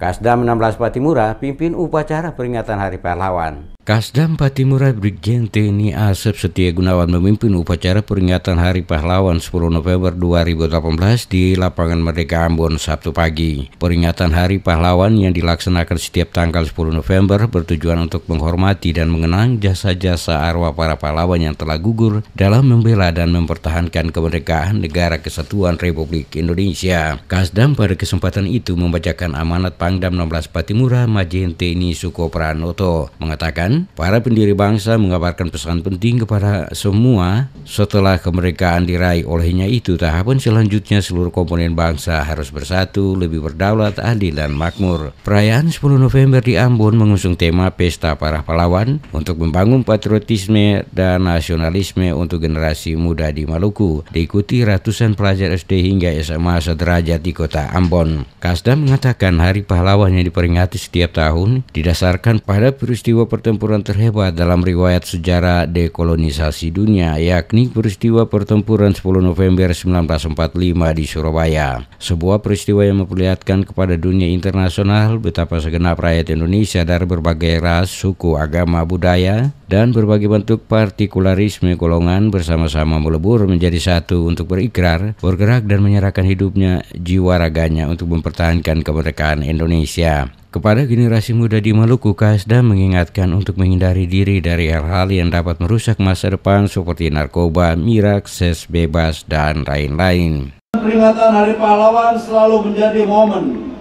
Kasdam 16 Patimura pimpin upacara peringatan Hari Pahlawan. Kasdam Patimura Brigjen TNI Asep Setia Gunawan memimpin upacara peringatan Hari Pahlawan 10 November 2018 di Lapangan Merdeka Ambon Sabtu pagi. Peringatan Hari Pahlawan yang dilaksanakan setiap tanggal 10 November bertujuan untuk menghormati dan mengenang jasa-jasa arwah para pahlawan yang telah gugur dalam membela dan mempertahankan kemerdekaan Negara Kesatuan Republik Indonesia. Kasdam pada kesempatan itu membacakan amanat Pangdam 16 Patimura Majen TNI Suko Pranoto, mengatakan para pendiri bangsa mengabarkan pesan penting kepada semua setelah kemerdekaan diraih. Olehnya itu, tahapan selanjutnya seluruh komponen bangsa harus bersatu, lebih berdaulat, adil, dan makmur. Perayaan 10 November di Ambon mengusung tema Pesta Para Pahlawan untuk membangun patriotisme dan nasionalisme untuk generasi muda di Maluku, diikuti ratusan pelajar SD hingga SMA sederajat di kota Ambon. Kasdam mengatakan Hari Pahlawan yang diperingati setiap tahun didasarkan pada peristiwa pertempuran terhebat dalam riwayat sejarah dekolonisasi dunia, yakni peristiwa pertempuran 10 November 1945 di Surabaya. Sebuah peristiwa yang memperlihatkan kepada dunia internasional betapa segenap rakyat Indonesia dari berbagai ras, suku, agama, budaya, dan berbagai bentuk partikularisme golongan bersama-sama melebur menjadi satu untuk berikrar, bergerak, dan menyerahkan hidupnya, jiwa raganya untuk mempertahankan kemerdekaan Indonesia. Kepada generasi muda di Maluku, Kasdam mengingatkan untuk menghindari diri dari hal-hal yang dapat merusak masa depan seperti narkoba, miras, seks bebas, dan lain-lain. Peringatan Hari Pahlawan selalu menjadi momen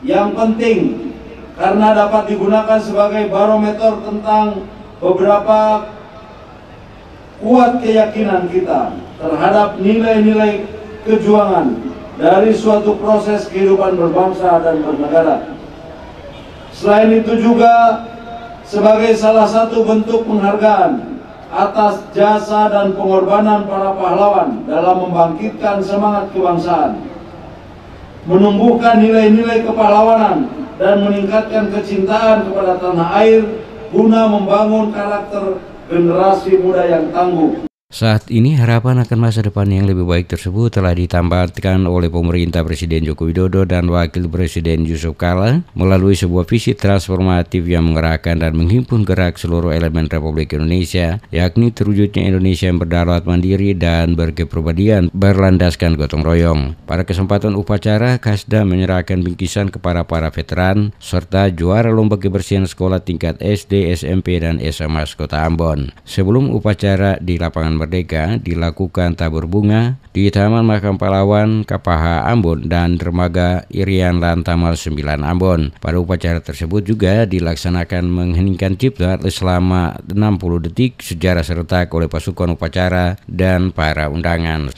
yang penting karena dapat digunakan sebagai barometer tentang beberapa kuat keyakinan kita terhadap nilai-nilai kejuangan dari suatu proses kehidupan berbangsa dan bernegara. Selain itu juga sebagai salah satu bentuk penghargaan atas jasa dan pengorbanan para pahlawan dalam membangkitkan semangat kebangsaan, menumbuhkan nilai-nilai kepahlawanan, dan meningkatkan kecintaan kepada tanah air guna membangun karakter generasi muda yang tangguh. Saat ini harapan akan masa depan yang lebih baik tersebut telah ditambahkan oleh pemerintah Presiden Joko Widodo dan Wakil Presiden Yusuf Kala melalui sebuah visi transformatif yang mengerahkan dan menghimpun gerak seluruh elemen Republik Indonesia, yakni terwujudnya Indonesia yang berdaulat mandiri dan berkepribadian berlandaskan gotong royong. Pada kesempatan upacara, Kasdam menyerahkan bingkisan kepada para veteran serta juara lomba kebersihan sekolah tingkat SD, SMP, dan SMA Kota Ambon. Sebelum upacara di Lapangan Merdeka dilakukan tabur bunga di Taman Makam Pahlawan Kapaha Ambon dan Dermaga Irian Lantamal 9 Ambon. Pada upacara tersebut juga dilaksanakan mengheningkan cipta selama 60 detik sejarah serentak oleh pasukan upacara dan para undangan.